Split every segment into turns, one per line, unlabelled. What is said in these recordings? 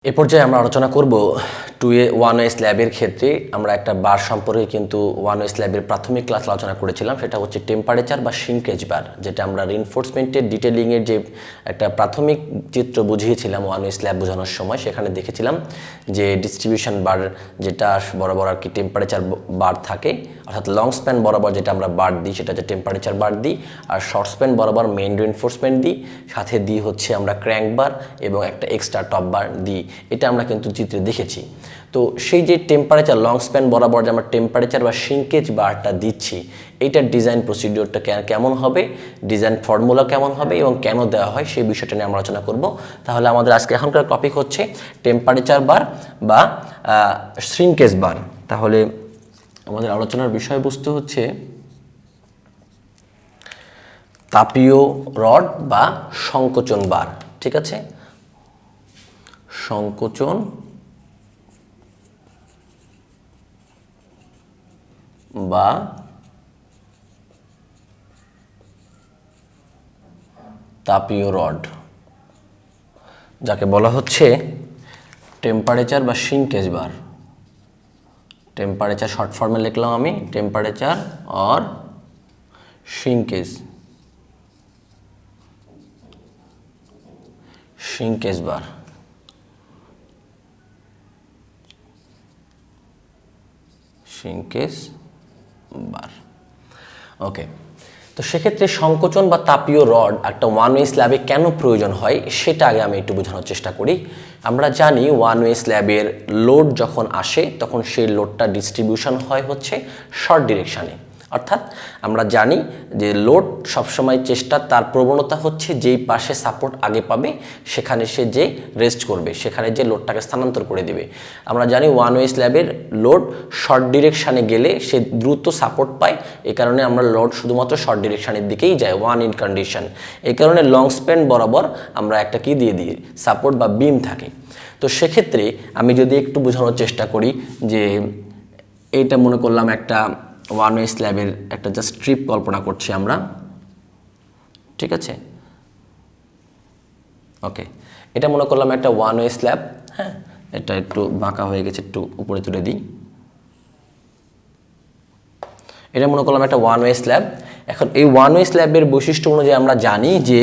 এ পর্যায়ে আমরা আলোচনা করব 2A 1A স্ল্যাবের ক্ষেত্রে আমরা একটা বার সম্পর্কে কিন্তু 1A স্ল্যাবের প্রাথমিক ক্লাস আলোচনা করেছিলাম, সেটা হচ্ছে টেম্পারেচার বা শিঙ্কেজ বার, যেটা আমরা রিইনফোর্সমেন্টের ডিটেলিংয়ের যে একটা প্রাথমিক চিত্র বুঝিয়েছিলাম 1A স্ল্যাব বোঝানোর সময়। সেখানে দেখেছিলাম যে ডিস্ট্রিবিউশন বার যেটা বরাবর আর কি টেম্পারেচার বার থাকে, অর্থাৎ লং স্প্যান বরাবর যেটা আমরা বার দিই সেটা হচ্ছে টেম্পারেচার বার দিই, আর শর্ট স্প্যান বরাবর মেইন রিইনফোর্সমেন্ট দিই, সাথে দিই হচ্ছে আমরা ক্র্যাঙ্ক বার এবং একটা এক্সট্রা টপ বার দিই। এটা আমরা কিন্তু চিত্রে দেখেছি। তো সেই যে টেম্পারেচার লং স্প্যান বরাবর যে আমরা টেম্পারেচার বা শিঙ্কেজ বারটা দিচ্ছি, এইটার ডিজাইন প্রসিডিওরটা কেমন হবে, ডিজাইন ফর্মুলা কেমন হবে এবং কেন দেওয়া হয় সেই বিষয়টা নিয়ে আমরা আলোচনা করব। তাহলে আমাদের আজকে এখনকার টপিক হচ্ছে টেম্পারেচার বার বা শিঙ্কেজ বার। তাহলে আমাদের আলোচনার বিষয়বস্তু হচ্ছে তাপীয় রড বা সংকোচন বার। ঠিক আছে, সংকোচন বা তাপীয় রড, যাকে বলা হচ্ছে টেম্পারেচার বা শিঙ্কেজ বার। টেম্পারেচার শর্ট ফর্মে লিখলাম আমি, টেম্পারেচার অর শিঙ্কেজ বার। শিঙ্কেজ বার, ওকে। তো সেক্ষেত্রে সংকোচন বা তাপীয় রড একটা 1A স্ল্যাবে কেন প্রয়োজন হয় সেটা আগে আমি একটু বোঝানোর চেষ্টা করি। আমরা জানি 1A স্ল্যাবের লোড যখন আসে তখন সেই লোডটা ডিস্ট্রিবিউশন হয় হচ্ছে শর্ট ডিরেকশানে, অর্থাৎ আমরা জানি যে লোড সবসময় চেষ্টা, তার প্রবণতা হচ্ছে যেই পাশে সাপোর্ট আগে পাবে সেখানে সে যে রেস্ট করবে, সেখানে যে লোডটাকে স্থানান্তর করে দেবে। আমরা জানি 1A স্ল্যাবের লোড শর্ট ডিরেকশানে গেলে সে দ্রুত সাপোর্ট পায়, এই কারণে আমরা লোড শুধুমাত্র শর্ট ডিরেকশানের দিকেই যায়, ওয়ান ইন কন্ডিশন। এই কারণে লং স্প্যান বরাবর আমরা একটা কি দিয়ে দিই, সাপোর্ট বা বিম থাকে। তো সেক্ষেত্রে আমি যদি একটু বোঝানোর চেষ্টা করি যে এইটা মনে করলাম একটা 1A স্ল্যাবের একটা জাস্ট স্ট্রিপ কল্পনা করছি আমরা, ঠিক আছে, ওকে। এটা মনে করলাম একটা 1A স্ল্যাব, হ্যাঁ, এটা একটু বাঁকা হয়ে গেছে, একটু উপরে তুলে দিই। এটা মনে করলাম একটা 1A স্ল্যাব। এখন এই 1A স্ল্যাবের বৈশিষ্ট্য অনুযায়ী আমরা জানি যে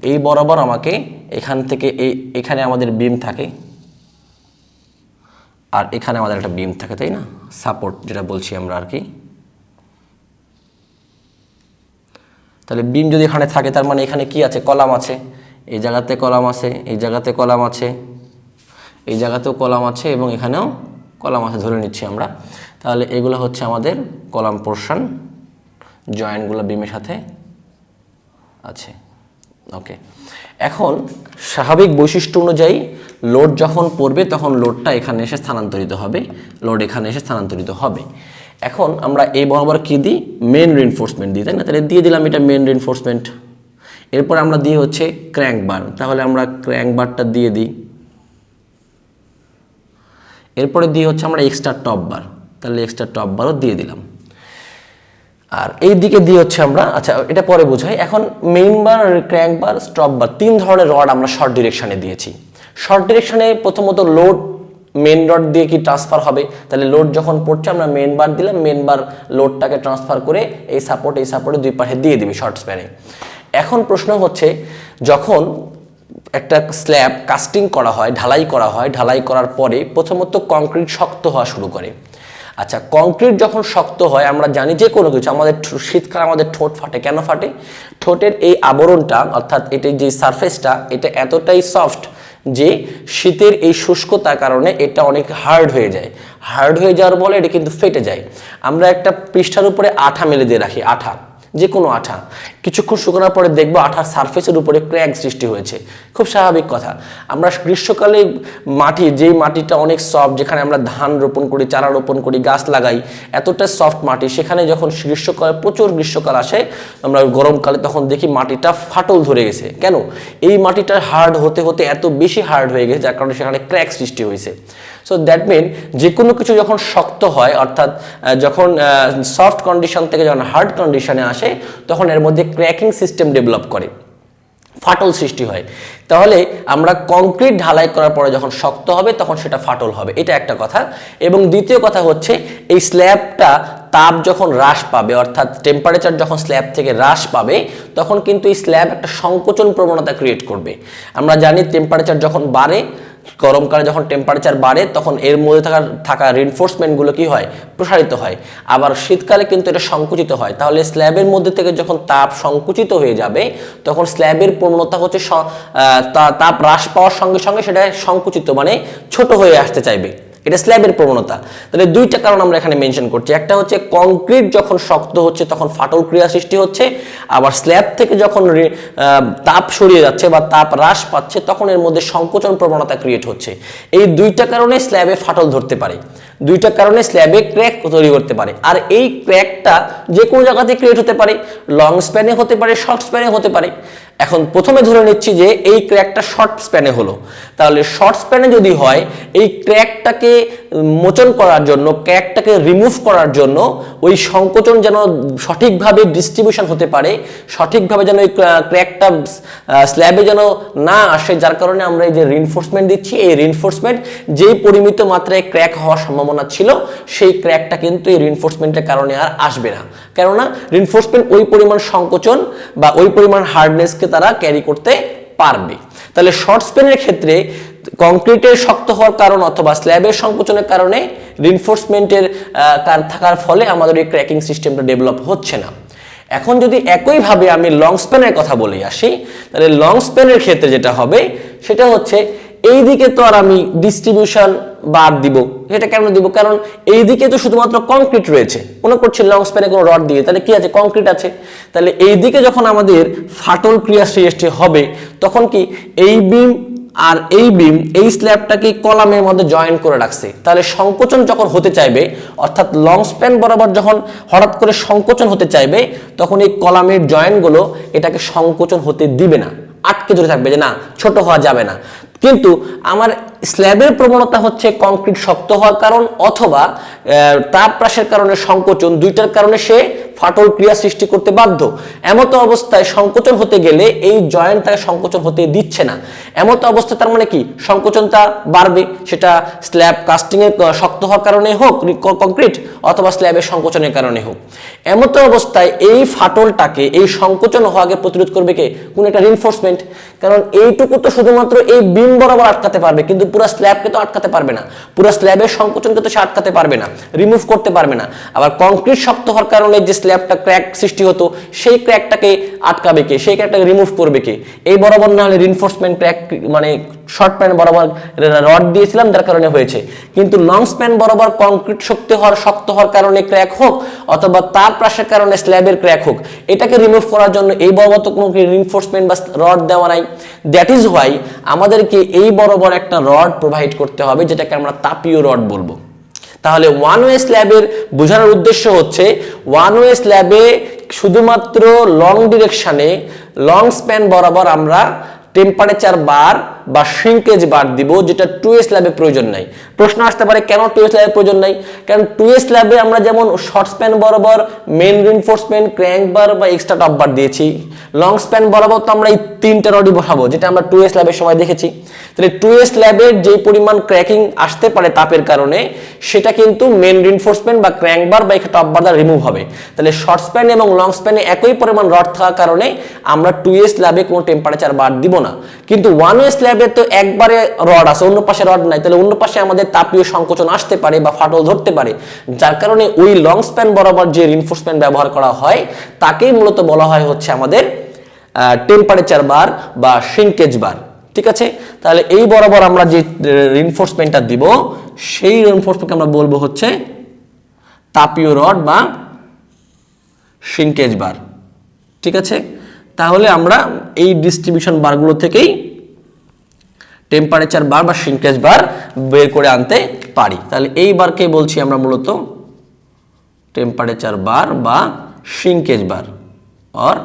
এই বরাবর আমাকে এখান থেকে এখানে আমাদের বিম থাকে আর এখানে আমাদের একটা বিম থাকে, তাই না, সাপোর্ট যেটা বলছি আমরা আর কি। তাহলে বিম যদি এখানে থাকে তার মানে এখানে কি আছে, কলাম আছে, এই জায়গাতে কলাম আছে, এই জায়গাতে কলাম আছে, এই জায়গাতেও কলাম আছে এবং এখানেও কলাম আছে ধরে নিচ্ছি আমরা। তাহলে এগুলো হচ্ছে আমাদের কলাম পোর্শন, জয়েন্টগুলো বিমের সাথে আছে, ওকে। এখন স্বাভাবিক বৈশিষ্ট্য অনুযায়ী লোড যখন পড়বে তখন লোডটা এখানে এসে স্থানান্তরিত হবে, লোড এখানে এসে স্থানান্তরিত হবে। এখন আমরা এই বরাবর কি দিই, মেন রিইনফোর্সমেন্ট দিই, তাই না, তাহলে দিয়ে দিলাম এটা মেন রিইনফোর্সমেন্ট। এরপর আমরা দিই হচ্ছে ক্র্যাঙ্ক বার, তাহলে আমরা ক্র্যাঙ্ক বারটা দিয়ে দিই। এরপরে দিয়ে হচ্ছে আমরা এক্সট্রা টপ বার, তাহলে এক্সট্রা টপ বারও দিয়ে দিলাম। আর এই দিকে দিয়ে হচ্ছে আমরা, আচ্ছা এটা পরে বোঝাই। এখন মেইন বার, ক্র্যাঙ্ক বার, স্টপ বার, তিন ধরনের রড আমরা শর্ট ডিরেকশনে দিয়েছি। শর্ট ডিরেকশনে প্রথমত লোড মেন রড দিয়ে কি ট্রান্সফার হবে, তাহলে লোড যখন পড়ছে আমরা মেন বার দিলাম, মেন বার লোডটাকে ট্রান্সফার করে এই সাপোর্টে দুই পাশে দিয়ে দিবি শর্ট স্প্যানে। এখন প্রশ্ন হচ্ছে যখন একটা স্ল্যাব কাস্টিং করা হয়, ঢালাই করা হয়, ঢালাই করার পরে প্রথমত কংক্রিট শক্ত হওয়া শুরু করে। আচ্ছা, কংক্রিট যখন শক্ত হয় আমরা জানি যে কোনো কিছু, আমাদের শীতকালে আমাদের ঠোঁট ফাটে, কেন ফাটে, ঠোঁটের এই আবরণটা অর্থাৎ এটার যে সারফেসটা এটা এতটাই সফট যে শীতের এই শুষ্কতার কারণে এটা অনেক হার্ড হয়ে যায়। হার্ড হয়ে যাওয়ার ফলে এটা কিন্তু ফেটে যায়। আমরা একটা পৃষ্ঠার উপরে আঠা মেলে দিয়ে রাখি, আঠা, যে কোনো আঠা, কিছুক্ষণ শুকানোর পরে দেখবো আঠার সারফেসের উপরে ক্র্যাক সৃষ্টি হয়েছে, খুব স্বাভাবিক কথা। আমরা গ্রীষ্মকালে মাটি, যেই মাটিটা অনেক সফট, যেখানে আমরা ধান রোপণ করি, চারা রোপণ করি, গাছ লাগাই, এতটা সফট মাটি, সেখানে যখন গ্রীষ্মকালে প্রচুর গ্রীষ্মকাল আসে আমরা গরমকালে তখন দেখি মাটিটা ফাটল ধরে গেছে। কেন, এই মাটিটা হার্ড হতে হতে এত বেশি হার্ড হয়ে গেছে যার কারণে সেখানে ক্র্যাক সৃষ্টি হয়েছে। সো দ্যাট মিন যে কোনো কিছু যখন শক্ত হয়, অর্থাৎ যখন সফট কন্ডিশন থেকে যখন হার্ড কন্ডিশনে আসে তখন এর মধ্যে ক্র্যাকিং সিস্টেম ডেভেলপ করে। ফাটল সৃষ্টি হয়। তাহলে আমরা কংক্রিট ঢালাই করার পরে যখন শক্ত হবে তখন সেটা ফাটল হবে, এটা একটা কথা। এবং দ্বিতীয় কথা হচ্ছে এই স্ল্যাবটা তাপ যখন হ্রাস পাবে, অর্থাৎ টেম্পারেচার যখন স্ল্যাব থেকে হ্রাস পাবে, তখন কিন্তু এই স্ল্যাব একটা সংকোচন প্রবণতা ক্রিয়েট করবে। আমরা জানি টেম্পারেচার যখন বাড়ে, গরমকালে যখন টেম্পারেচার বাড়ে তখন এর মধ্যে থাকা রিনফোর্সমেন্টগুলো কি হয়, প্রসারিত হয়। আবার শীতকালে কিন্তু এটা সংকুচিত হয়। তাহলে স্ল্যাবের মধ্যে থেকে যখন তাপ সংকুচিত হয়ে যাবে তখন স্ল্যাবের প্রবণতা হচ্ছে তাপ হ্রাস পাওয়ার সঙ্গে সঙ্গে সেটা সংকুচিত মানে ছোট হয়ে আসতে চাইবে, এটা স্ল্যাবের প্রবণতা। তাহলে দুইটা কারণ আমরা এখানে মেনশন করছি, একটা হচ্ছে কংক্রিট যখন শক্ত হচ্ছে তখন ফাটল ক্রিয়া সৃষ্টি হচ্ছে, আবার স্ল্যাব থেকে যখন তাপ সরিয়ে যাচ্ছে বা তাপ হ্রাস পাচ্ছে তখন এর মধ্যে সংকোচন প্রবণতা ক্রিয়েট হচ্ছে। এই দুইটা কারণে স্ল্যাবে ফাটল ধরতে পারে, দুইটা কারণে স্ল্যাবে ক্র্যাক তৈরি করতে পারে। আর এই ক্র্যাকটা যে কোনো জায়গাতে ক্রিয়েট হতে পারে, লং স্প্যানে হতে পারে, শর্ট স্প্যানে হতে পারে। এখন প্রথমে ধরে নিচ্ছি যে এই ক্র্যাকটা শর্ট স্প্যানে হলো, তাহলে শর্ট স্প্যানে যদি হয় এই ক্র্যাকটাকে মোচন করার জন্য, ক্র্যাকটাকে রিমুভ করার জন্য ওই সংকোচন যেন সঠিকভাবে ডিস্ট্রিবিউশন হতে পারে, সঠিকভাবে যেন এই ক্র্যাকটা স্ল্যাবে যেন না আসে, যার কারণে আমরা এই যে রিনফোর্সমেন্ট দিচ্ছি, এই রিনফোর্সমেন্ট যেই পরিমিত মাত্রায় ক্র্যাক হওয়ার সম্ভাবনা ছিল সেই ক্র্যাকটা কিন্তু এই রিনফোর্সমেন্টের কারণে আর আসবে না, কেননা রিনফোর্সমেন্ট ওই পরিমাণ সংকোচন বা ওই পরিমাণ হার্ডনেসকে তারা ক্যারি করতে পারবে। তাহলে শর্ট স্প্যানের ক্ষেত্রে কংক্রিটের শক্ত হওয়ার কারণ অথবা স্ল্যাবের সংকোচনের কারণে রিনফোর্সমেন্টের থাকার ফলে আমাদের এই ক্র্যাকিং সিস্টেমটা ডেভেলপ হচ্ছে না। এখন যদি একইভাবে আমি লং স্প্যানের কথা বলে আসি, তাহলে লং স্প্যানের ক্ষেত্রে যেটা হবে সেটা হচ্ছে এই দিকে তো আর আমি ডিস্ট্রিবিউশন বাদ দিব, সেটা কেন দিব, কারণ এই দিকে তো শুধুমাত্র কংক্রিট রয়েছে, মনে করছি লং স্প্যানে কোনো রড দিয়ে, তাহলে কি আছে, কংক্রিট আছে। তাহলে এই দিকে যখন আমাদের ফাটল ক্রিয়া সৃষ্টি হবে তখন কি এই বিম আর এই বিম এই স্ল্যাবটাকে কলামের মধ্যে জয়েন করে রাখছে, তাহলে সংকোচন যখন হতে চাইবে, অর্থাৎ লং স্প্যান বরাবর যখন হঠাৎ করে সংকোচন হতে চাইবে তখন এই কলামের জয়েন্টগুলো এটাকে সংকোচন হতে দিবে না, আটকে ধরে থাকবে যে না ছোট হওয়া যাবে না। কিন্তু আমার স্ল্যাবের প্রবণতা হচ্ছে কংক্রিট শক্ত হওয়ার কারণ অথবা তাপ হ্রাসের কারণে সংকোচন, দুইটার কারণে সে ফাটল ক্রিয়া সৃষ্টি করতে বাধ্য। এমতো অবস্থায় সংকোচন হতে গেলে এই জয়েন্ট তাকে সংকোচন হতে দিচ্ছে না। এমতো অবস্থায় তার মানে কি সংকোচনটা বাড়বে, সেটা স্ল্যাব কাস্টিং এর শক্ত হওয়ার কারণে হোক কংক্রিট অথবা স্ল্যাবের সংকোচনের কারণে হোক। এমতো অবস্থায় এই ফাটলটাকে, এই সংকোচন হওয়াকে প্রতিরোধ করবে কে, কোন একটা রিনফোর্সমেন্ট। কারণ এইটুকু তো শুধুমাত্র এই বিম বরাবর আটকাতে পারবে, কিন্তু পুরো স্ল্যাবকে তো আটকাতে পারবে না, পুরো স্ল্যাবের সংকোচনকে তো সে আটকাতে পারবে না, রিমুভ করতে পারবে না। আবার কংক্রিট শক্ত হওয়ার কারণে যে স্ল্যাবটা ক্র্যাক সৃষ্টি হতো সেই ক্র্যাকটাকে আটকাবে কে, সেই ক্র্যাকটাকে রিমুভ করবে কে, এই বরাবর না হলে রিনফোর্সমেন্ট ক্র্যাক মানে শর্ট স্প্যান বরাবর রড দিয়েছিলাম যার কারণে হয়েছে। কিন্তু লং স্প্যান বরাবর কংক্রিট শক্ত হওয়ার কারণে ক্র্যাক হোক অথবা তাপ হ্রাসের কারণে স্ল্যাবের ক্র্যাক হোক, এটাকে রিমুভ করার জন্য এই বরাবর তো কোনো রিনফোর্সমেন্ট বা রড দেওয়া নাই। দ্যাট ইজ হোয়াই আমাদেরকে এই বরাবর একটা রড প্রোভাইড করতে হবে, যেটাকে আমরা তাপীয় রড বলবো। তাহলে ওয়ান ওয়ে স্ল্যাবের বোঝানোর উদ্দেশ্য হচ্ছে ওয়ান ওয়ে স্ল্যাবে শুধুমাত্র লং ডিরেকশনে লং স্প্যান বরাবর আমরা টেম্পারেচার বার বা শ্রিঙ্কেজ বার দিব, যেটা টু এ স্ল্যাবে প্রয়োজন নাই। প্রশ্ন আসতে পারে কেন টু এ স্ল্যাবে প্রয়োজন নাই, কারণ টু এ স্ল্যাবে আমরা যেমন শর্ট স্প্যান বরাবর মেন রিনফোর্সমেন্ট, ক্র্যাঙ্ক বার বা এক্সট্রা টপ বার দিয়েছি, লং স্প্যান বরাবর তো আমরা এই তিনটা রডই বসাবো, যেটা আমরা টু এ স্ল্যাবের সময় দেখেছি। তাহলে টু এ স্ল্যাবের যে পরিমাণ ক্র্যাকিং আসতে পারে তাপের কারণে, সেটা কিন্তু মেন রিনফোর্সমেন্ট বা ক্র্যাঙ্ক বার বা এক্সট্রা টপ বার দ্বারা রিমুভ হবে। তাহলে শর্ট স্প্যান এবং লং স্প্যানে একই পরিমাণ রড থাকার কারণে আমরা টু এ স্ল্যাবে কোনো টেম্পারেচার বার দিব না। কিন্তু ওয়ান ওয়ে স্ল্যাবে তো একবারে রড আছে, অন্য পাশে রড নাই, তাহলে অন্য পাশে আমাদের তাপীয় সংকোচন আসতে পারে বা ফাটল ধরতে পারে, যার কারণে ওই লং স্প্যান বরাবর যে রিনফোর্সমেন্ট ব্যবহার করা হয় তাকেই মূলত বলা হয় হচ্ছে আমাদের টেম্পারেচার বার বা শ্রিঙ্কেজ বার। ঠিক আছে, তাহলে এই বরাবর আমরা যে রিনফোর্সমেন্টটা দিব সেই রিনফোর্সমেন্টকে আমরা বলবো হচ্ছে তাপীয় রড বা শ্রিঙ্কেজ বার। ঠিক আছে, তাহলে আমরা এই ডিস্ট্রিবিউশন বারগুলো থেকেই টেম্পারেচার বার বা শ্রিঙ্কেজ বার বের করে আনতে পারি। তাহলে এই বারকে বলছি আমরা মূলত টেম্পারেচার বার বা শ্রিঙ্কেজ বার অর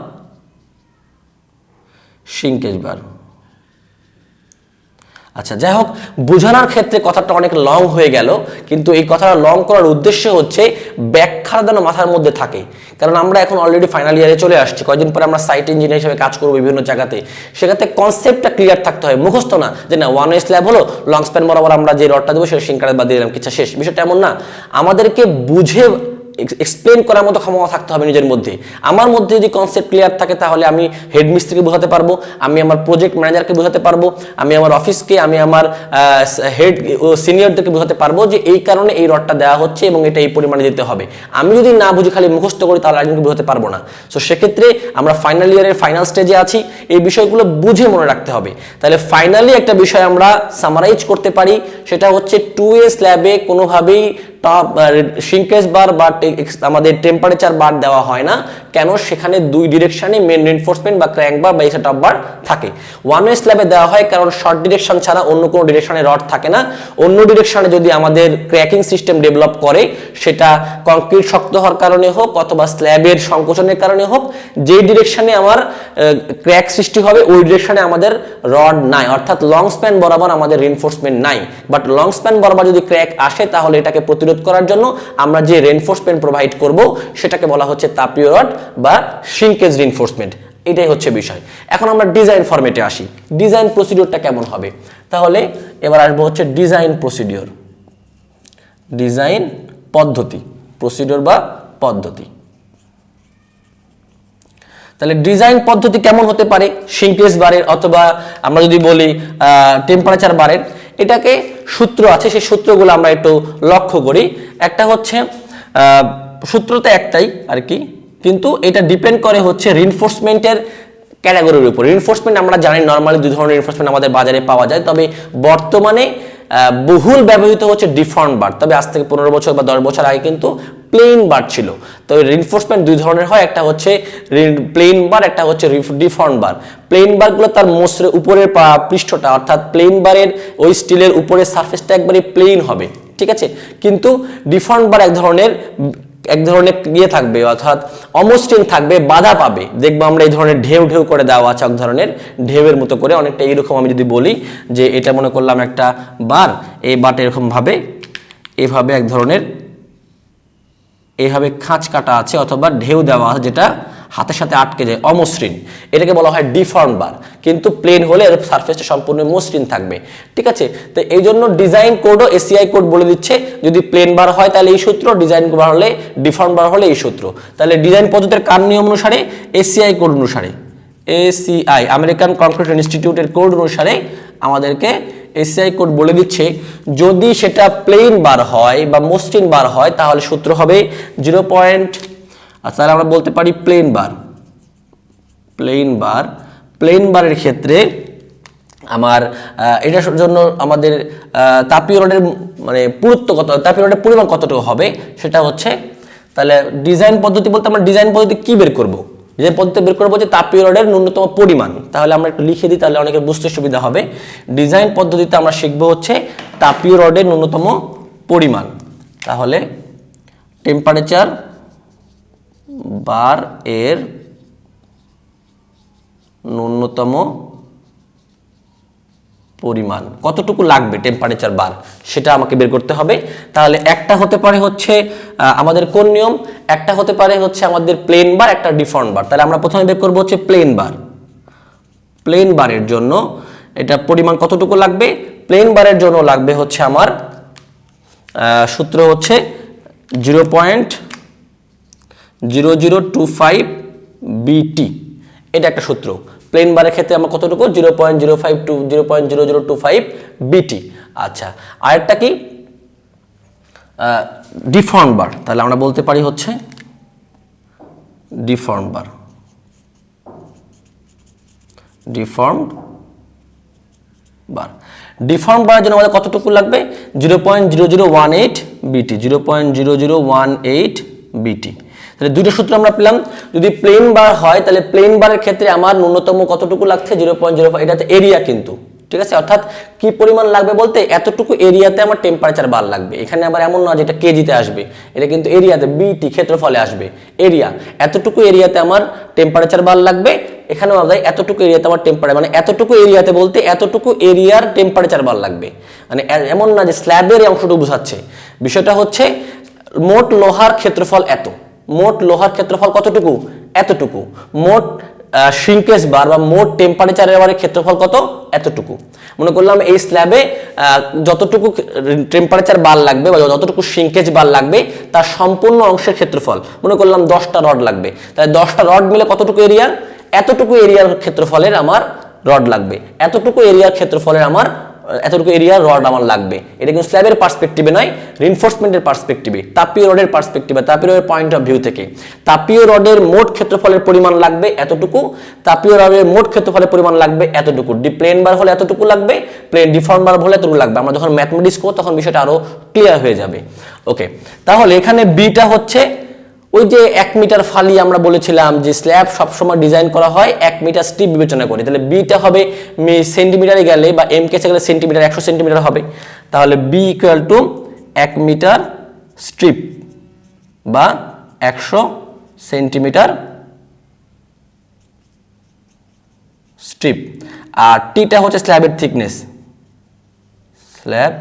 শ্রিঙ্কেজ বার। আচ্ছা, যাই হোক, বোঝানোর ক্ষেত্রে কথাটা অনেক লং হয়ে গেল, কিন্তু এই কথাটা লং করার উদ্দেশ্য হচ্ছে ব্যাখ্যা যেন মাথার মধ্যে থাকে। কারণ আমরা এখন অলরেডি ফাইনাল ইয়ারে চলে আসছি, কয়েকদিন পরে আমরা সাইট ইঞ্জিনিয়ার হিসেবে কাজ করবো বিভিন্ন জায়গাতে। সেক্ষেত্রে কনসেপ্টটা ক্লিয়ার থাকতে হয়, মুখস্থ না যে না ওয়ান ওয়ে স্ল্যাব হলো, লং স্প্যান বরাবর আমরা যে রডটা দেবো সেটা সিঙ্কারে বাদ দিয়ে দিলাম, কিচ্ছা শেষ। বিষয়টা এমন না, আমাদেরকে বুঝে এক্সপ্লেন করার মতো ক্ষমতা থাকতে হবে নিজের মধ্যে। আমার মধ্যে যদি কনসেপ্ট ক্লিয়ার থাকে তাহলে আমি হেড মিস্ত্রিকে বোঝাতে পারবো, আমি আমার প্রজেক্ট ম্যানেজারকে বোঝাতে পারবো, আমি আমার অফিসকে, আমি আমার হেড ও সিনিয়রদেরকে বোঝাতে পারবো যে এই কারণে এই রডটা দেওয়া হচ্ছে এবং এটা এই পরিমাণে দিতে হবে। আমি যদি না বুঝি খালি মুখস্থ করি তাহলে একজনকে বোঝাতে পারবো না। সো সেক্ষেত্রে আমরা ফাইনাল ইয়ারের ফাইনাল স্টেজে আছি, এই বিষয়গুলো বুঝে মনে রাখতে হবে। তাহলে ফাইনালি একটা বিষয় আমরা সামারাইজ করতে পারি, সেটা হচ্ছে 2A স্ল্যাবে কোনোভাবেই টপ শিঙ্কেজ বার বা আমাদের টেম্পারেচার বার দেওয়া হয় না। কেন? সেখানে দুই ডিরেকশনে মেন রিনফোর্সমেন্ট বা ক্র্যাঙ্ক বার বা এক্সট্রা টপ বার থাকে। ওয়ান ওয়ে স্ল্যাবে দেওয়া হয় কারণ শর্ট ডিরেকশন ছাড়া অন্য কোনো ডিরেকশনে রড থাকে না। অন্য ডিরেকশনে যদি আমাদের ক্র্যাকিং সিস্টেম ডেভেলপ করে, সেটা কংক্রিট শক্ত হওয়ার কারণে হোক অথবা স্ল্যাবের সংকোচনের কারণে হোক, যে ডিরেকশনে আমার ক্র্যাক সৃষ্টি হবে ওই ডিরেকশনে আমাদের রড নাই, অর্থাৎ লং স্প্যান বরাবর আমাদের রিনফোর্সমেন্ট নাই। বাট লং স্প্যান বরাবর যদি ক্র্যাক আসে তাহলে এটাকে প্রতিরোধ করার জন্য আমরা যে রিনফোর্সমেন্ট প্রোভাইড করব সেটাকে বলা হচ্ছে তাপীয় রড বা শিঙ্কেজ রিনফোর্সমেন্ট। এটাই হচ্ছে বিষয়। এখন আমরা ডিজাইন ফরম্যাটে আসি, ডিজাইন প্রসিডিওরটা কেমন হবে। তাহলে এবার আসবো হচ্ছে ডিজাইন প্রসিডিওর, ডিজাইন পদ্ধতি, প্রসিডিওর বা পদ্ধতি। তাহলে ডিজাইন পদ্ধতি কেমন হতে পারে শিঙ্কেজ বারের, অথবা আমরা যদি বলি টেম্পারেচার বারের, এটাকে সূত্র আছে, সেই সূত্রগুলো আমরা একটু লক্ষ্য করি। একটা হচ্ছে সূত্র তো একটাই আর কি, কিন্তু এটা ডিপেন্ড করে হচ্ছে রিনফোর্সমেন্টের ক্যাটাগরির উপর। রিনফোর্সমেন্ট আমরা জানি নর্মালি দুই ধরনের রিনফোর্সমেন্ট আমাদের বাজারে পাওয়া যায়, তবে বর্তমানে বহুল ব্যবহৃত হচ্ছে ডিফর্ম বার। তবে আজ থেকে 15 বছর বা 10 বছর আগে কিন্তু প্লেন বার ছিল। তো রিনফোর্সমেন্ট দুই ধরনের হয়, একটা হচ্ছে প্লেন বার, একটা হচ্ছে ডিফর্ম বার। প্লেন বারগুলো তার মোস্টের উপরের পৃষ্ঠটা, অর্থাৎ প্লেন বারের ওই স্টিলের উপরের সারফেসটা একবারে প্লেন হবে, ঠিক আছে। কিন্তু ডিফর্ম বার এক ধরনের ইয়ে থাকবে, অর্থাৎ অমসৃণ থাকবে, বাধা পাবে। দেখবো আমরা এই ধরনের ঢেউ ঢেউ করে দেওয়া আছে, এক ধরনের ঢেউয়ের মতো করে, অনেকটা এইরকম। আমি যদি বলি যে এটা মনে করলাম একটা বার, এই বারটা এরকম ভাবে এইভাবে এক ধরনের এইভাবে খাঁচ কাটা আছে অথবা ঢেউ দেওয়া আছে, যেটা হাতের সাথে আটকে যায়, অমসৃণ। এটাকে বলা হয় ডিফর্ম বার। কিন্তু প্লেন হলে এর সারফেসটা সম্পূর্ণ মসৃণ থাকবে, ঠিক আছে। তো এই জন্য ডিজাইন কোডও এসিআই কোড বলে দিচ্ছে, যদি প্লেন বার হয় তাহলে এই সূত্র, ডিজাইন বার হলে, ডিফর্ম বার হলে এই সূত্র। তাহলে ডিজাইন পদ্ধতির কার নিয়ম অনুসারে? এসিআই কোড অনুসারে, এসিআই আমেরিকান কংক্রিট ইনস্টিটিউটের কোড অনুসারে আমাদেরকে এসিআই কোড বলে দিচ্ছে, যদি সেটা প্লেন বার হয় বা মসৃণ বার হয় তাহলে সূত্র হবে 0. তাহলে আমরা বলতে পারি প্লেন বার। প্লেন বারের ক্ষেত্রে আমার এটার জন্য আমাদের তাপীয় রডের মানে পুরুত্ব কত, তাপীয় রডের পরিমাণ কতটুকু হবে সেটা হচ্ছে। তাহলে ডিজাইন পদ্ধতি বলতে আমরা ডিজাইন পদ্ধতি কি বের করব? ডিজাইন পদ্ধতি বের করবো যে তাপীয় রডের ন্যূনতম পরিমাণ। তাহলে আমরা একটু লিখে দিই, তাহলে অনেকের বুঝতে সুবিধা হবে। ডিজাইন পদ্ধতিতে আমরা শিখবো হচ্ছে তাপীয় রডের ন্যূনতম পরিমাণ। তাহলে টেম্পারেচার বার এর ন্যূনতম পরিমাণ কতটুকু লাগবে, টেম্পারেচার বার, সেটা আমাকে বের করতে হবে। তাহলে একটা হতে পারে হচ্ছে আমাদের কোন নিয়ম, একটা হতে পারে হচ্ছে আমাদের প্লেন বার, একটা ডিফর্ম বার। তাহলে আমরা প্রথমে বের করবো হচ্ছে প্লেন বার। প্লেন বারের জন্য এটা পরিমাণ কতটুকু লাগবে? প্লেন বারের জন্য লাগবে হচ্ছে আমার সূত্র হচ্ছে 0.0025 বিটি। এটা একটা সূত্র। প্লেন বারের ক্ষেত্রে আমরা কতটুকু? 0.0025 বিটি। আচ্ছা, আরেকটা কি? ডিফর্ম বার। তাহলে আমরা বলতে পারি হচ্ছে ডিফর্ম বার। ডিফর্ম বারের জন্য আমাদের কতটুকু লাগবে? 0.0018 বিটি। 0.0018 বিটি। তাহলে দুটো সূত্র আমরা পেলাম। যদি প্লেন বার হয় তাহলে প্লেন বারের ক্ষেত্রে আমার ন্যূনতম কতটুকু লাগছে? 0.05। এটাতে এরিয়া কিন্তু, ঠিক আছে। অর্থাৎ কি পরিমাণ লাগবে বলতে, এতটুকু এরিয়াতে আমার টেম্পারেচার বার লাগবে। এখানে আবার এমন না যেটা কেজিতে আসবে, এটা কিন্তু এরিয়াতে, বিটি ক্ষেত্রফলে আসবে। এরিয়া, এতটুকু এরিয়াতে আমার টেম্পারেচার বার লাগবে। এখানেও আমাদের এতটুকু এরিয়াতে আমার টেম্পারেচার মানে এতটুকু এরিয়াতে বলতে এতটুকু এরিয়ার টেম্পারেচার বার লাগবে, মানে এমন না যে স্ল্যাবের এই অংশটুকু বোঝাচ্ছে, বিষয়টা হচ্ছে মোট লোহার ক্ষেত্রফল এত, মোট লোহার ক্ষেত্রফল কতটুকু, এতটুকু, মোট শ্রিঙ্কেজ বার বা মোট টেম্পারেচারের বারের ক্ষেত্রফল কত, এতটুকু। মনে করলাম এই স্ল্যাবে যতটুকু টেম্পারেচার বার লাগবে বা যতটুকু শ্রিঙ্কেজ বার লাগবে তার সম্পূর্ণ অংশের ক্ষেত্রফল, মনে করলাম 10টা রড লাগবে, তাহলে 10টা রড মিলে কতটুকু এরিয়ার, এতটুকু এরিয়ার ক্ষেত্রফলের আমার রড লাগবে, এতটুকু এরিয়ার ক্ষেত্রফলের আমার এতটুকু এরিয়ার রড আমার লাগবে। এটা কিন্তু স্ল্যাবের পার্সপেক্টিভে নয়, রিনফোর্সমেন্টের পার্সপেক্টিভে, তাপীয় রডের পার্সপেক্টিভে, তাপীয় রডের পয়েন্ট অফ ভিউ থেকে। তাপীয় রডের মোট ক্ষেত্রফলের পরিমাণ লাগবে এতটুকু, তাপীয় রডের মোট ক্ষেত্রফলের পরিমাণ লাগবে এতটুকু, প্লেন বার হলে এতটুকু লাগবে, প্লেন ডিফর্ম বার হলে এতটুকু লাগবে। আমরা যখন ম্যাথমেটিক্স করব তখন বিষয়টা আরো ক্লিয়ার হয়ে যাবে। ওকে, তাহলে এখানে বিটা হচ্ছে ওই যে 1 মিটার ফালি আমরা বলেছিলাম যে স্ল্যাব সবসময় ডিজাইন করা হয় 1 মিটার স্ট্রিপ বিবেচনা করে, তাহলে বিটা হবে সেন্টিমিটারে গেলে বা এম কেসে গেলে সেন্টিমিটার 100 সেন্টিমিটার হবে, তাহলে B equal to 1 metre strip বা 100 সেন্টিমিটার স্ট্রিপ। আর টিটা হচ্ছে স্ল্যাবের থিকনেস, স্ল্যাব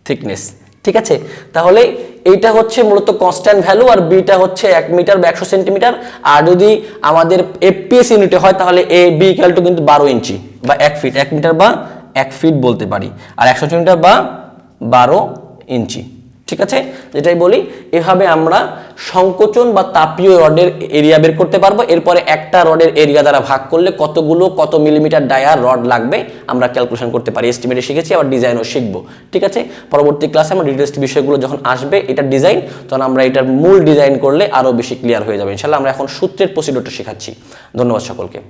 থিকনেস। ঠিক আছে, তাহলে এইটা হচ্ছে মূলত কনস্ট্যান্ট ভ্যালু আর বিটা হচ্ছে 1 মিটার বা 100 সেন্টিমিটার। আর যদি আমাদের এফপিএস ইউনিটে হয় তাহলে এ বি ইকুয়াল টু কিন্তু 12 ইঞ্চি বা 1 ফিট, 1 মিটার বা 1 ফিট বলতে পারি, আর 100 সেন্টিমিটার বা 12 ইঞ্চি। ঠিক আছে, যেটাই বলি এভাবে আমরা সংকোচন বা তাপীয় রডের এরিয়া বের করতে পারবো। এরপরে একটা রডের এরিয়া দ্বারা ভাগ করলে কতগুলো কত মিলিমিটার ডায়ার রড লাগবে আমরা ক্যালকুলেশন করতে পারি। এস্টিমেটে শিখেছি, আবার ডিজাইনও শিখবো। ঠিক আছে, পরবর্তী ক্লাসে আমরা ডিটেলস বিষয়গুলো যখন আসবে এটা ডিজাইন, তখন আমরা এটার মূল ডিজাইন করলে আরো বেশি ক্লিয়ার হয়ে যাবে ইনশাআল্লাহ। আমরা এখন সূত্রের প্রসিডিউরটা শেখাচ্ছি। ধন্যবাদ সকলকে।